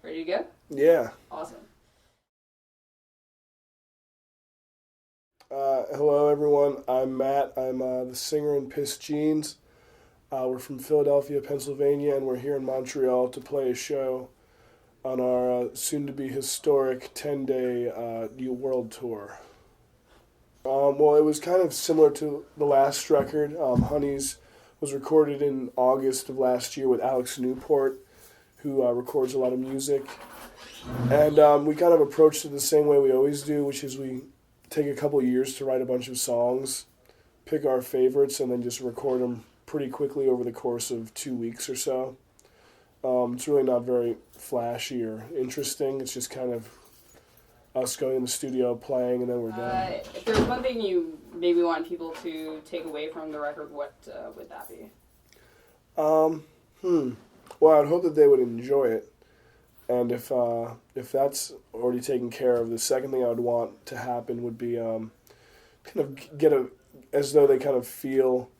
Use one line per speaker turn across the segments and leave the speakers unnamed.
Ready to go?
Yeah.
Awesome.
Hello, everyone. I'm Matt. I'm the singer in Piss Jeans. We're from Philadelphia, Pennsylvania, and we're here in Montreal to play a show on our soon-to-be historic 10-day New World Tour. Well, it was kind of similar to the last record. Honeys was recorded in August of last year with Alex Newport, who records a lot of music. And we kind of approached it the same way we always do, which is we take a couple years to write a bunch of songs, pick our favorites, and then just record them pretty quickly over the course of 2 weeks or so. It's really not very flashy or interesting. It's just kind of us going in the studio, playing, and then we're done.
If there's one thing you maybe want people to take away from the record, what would that be?
Well, I'd hope that they would enjoy it. And if that's already taken care of, the second thing I would want to happen would be kind of as though they kind of feel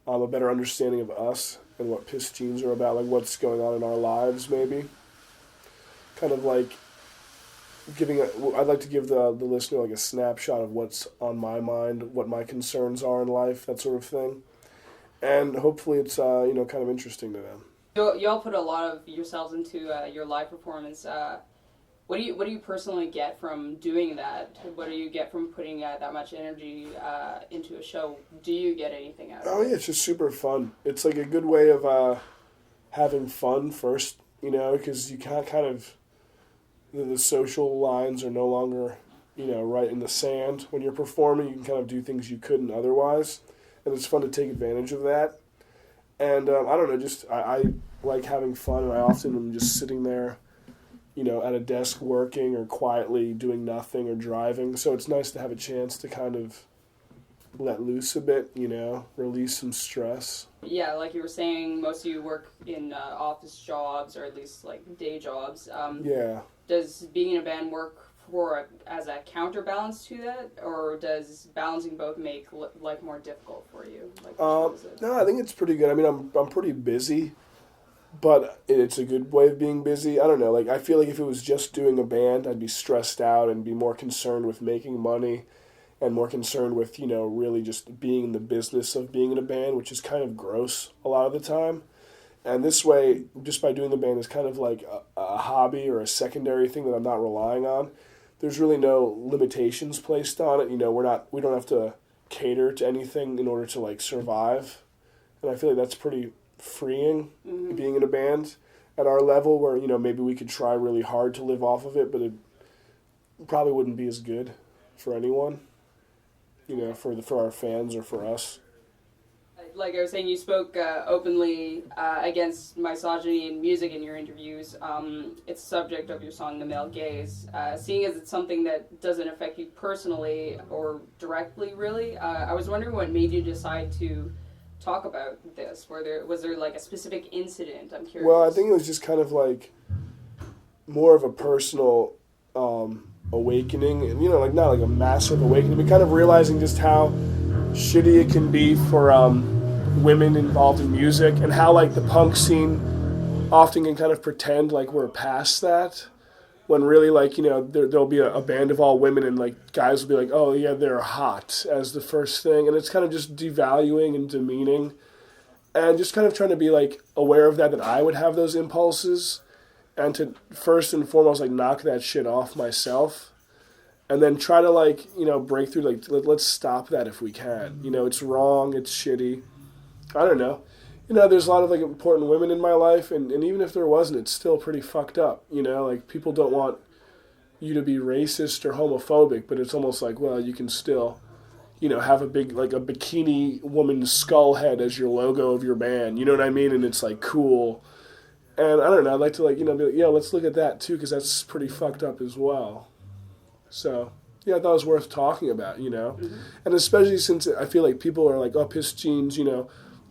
a better understanding of us and what Piss Jeans are about, like what's going on in our lives, maybe. Kind of like I'd like to give the listener like a snapshot of what's on my mind, what my concerns are in life, that sort of thing. And hopefully it's kind of interesting to them.
You all put a lot of yourselves into your live performance. What do you personally get from doing that? What do you get from putting that much energy into a show? Do you get anything out of it?
Oh yeah, it's just super fun. It's like a good way of having fun first, because you can't kind of the social lines are no longer right in the sand. When you're performing, you can kind of do things you couldn't otherwise, and it's fun to take advantage of that. And I don't know, I like having fun, and I often am just sitting there, at a desk working or quietly doing nothing or driving. So it's nice to have a chance to kind of let loose a bit, release some stress.
Yeah, like you were saying, most of you work in office jobs, or at least like day jobs.
Yeah.
Does being in a band work as a counterbalance to that, or does balancing both make life more difficult for you?
No, I think it's pretty good. I mean, I'm pretty busy, but it's a good way of being busy. I don't know. Like, I feel like if it was just doing a band, I'd be stressed out and be more concerned with making money and more concerned with, really just being in the business of being in a band, which is kind of gross a lot of the time. And this way, just by doing the band is kind of like a hobby or a secondary thing that I'm not relying on. There's really no limitations placed on it. We don't have to cater to anything in order to like survive. And I feel like that's pretty freeing, being in a band at our level where, maybe we could try really hard to live off of it, but it probably wouldn't be as good for anyone, for our fans or for us.
Like I was saying, you spoke openly against misogyny in music in your interviews. It's the subject of your song, The Male Gaze. Seeing as it's something that doesn't affect you personally or directly, really, I was wondering what made you decide to talk about this. Was there like a specific incident? I'm curious.
Well, I think it was just kind of like more of a personal awakening, and not like a massive awakening, but kind of realizing just how shitty it can be for women involved in music, and how like the punk scene often can kind of pretend like we're past that, when really like there'll be a band of all women, and like guys will be like, oh yeah, they're hot as the first thing, and it's kind of just devaluing and demeaning, and just kind of trying to be like aware of that I would have those impulses, and to first and foremost like knock that shit off myself, and then try to like break through, like let's stop that if we can. It's wrong, it's shitty. I don't know. There's a lot of like important women in my life, and even if there wasn't, it's still pretty fucked up. Like people don't want you to be racist or homophobic, but it's almost like, well, you can still, have a big like a bikini woman's skull head as your logo of your band. You know what I mean? And it's like cool. And I don't know. I'd like to like be like, yeah, let's look at that too, because that's pretty fucked up as well. So yeah, I thought it was worth talking about. And especially since I feel like people are like, oh, Piss Jeans,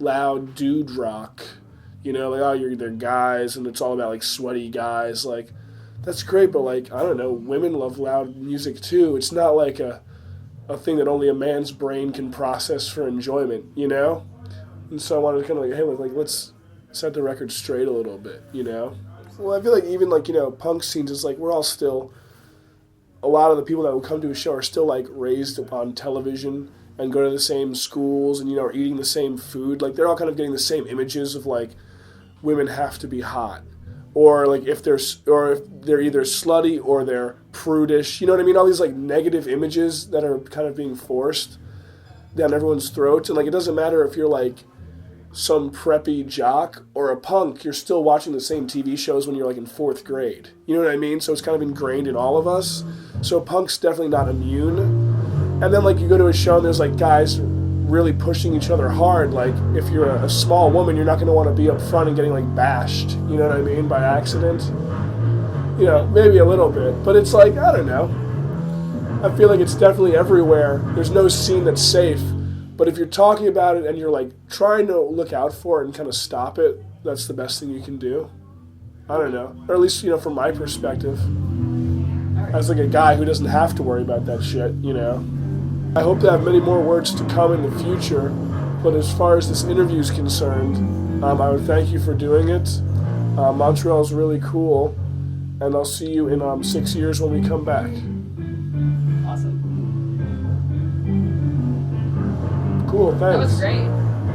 loud dude rock, like, oh, they're guys, and it's all about like sweaty guys. Like, that's great, but like, I don't know, women love loud music too. It's not like a thing that only a man's brain can process for enjoyment, And so I wanted to kind of like, hey, let's set the record straight a little bit, Well, I feel like even like, you know, punk scenes is like we're all still, a lot of the people that will come to a show are still like raised upon television and go to the same schools and, you know, are eating the same food. Like they're all kind of getting the same images of like women have to be hot, or like if they're either slutty or they're prudish. You know what I mean? All these like negative images that are kind of being forced down everyone's throats. And like it doesn't matter if you're like some preppy jock or a punk, you're still watching the same TV shows when you're like in 4th grade. You know what I mean? So it's kind of ingrained in all of us. So punk's definitely not immune. And then like you go to a show and there's like guys really pushing each other hard. Like if you're a small woman, you're not going to want to be up front and getting like bashed. You know what I mean? By accident. You know, maybe a little bit. But it's like, I don't know. I feel like it's definitely everywhere. There's no scene that's safe. But if you're talking about it and you're like trying to look out for it and kind of stop it, that's the best thing you can do. I don't know. Or at least, you know, from my perspective. As like a guy who doesn't have to worry about that shit, you know. I hope to have many more words to come in the future. But as far as this interview is concerned, I would thank you for doing it. Montreal is really cool. And I'll see you in 6 years when we come back.
Awesome.
Cool, thanks.
That was great.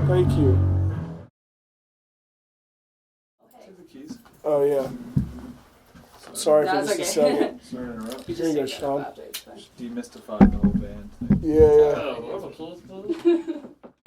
Thank you.
Okay.
Take the keys.
Oh, yeah. Sorry for
That's
just a
okay.
second.
Sorry to interrupt.
You
Here you go,
just
Sean.
after, it's fine.
Demystify the whole band thing.
Yeah, yeah.
Oh, we're close.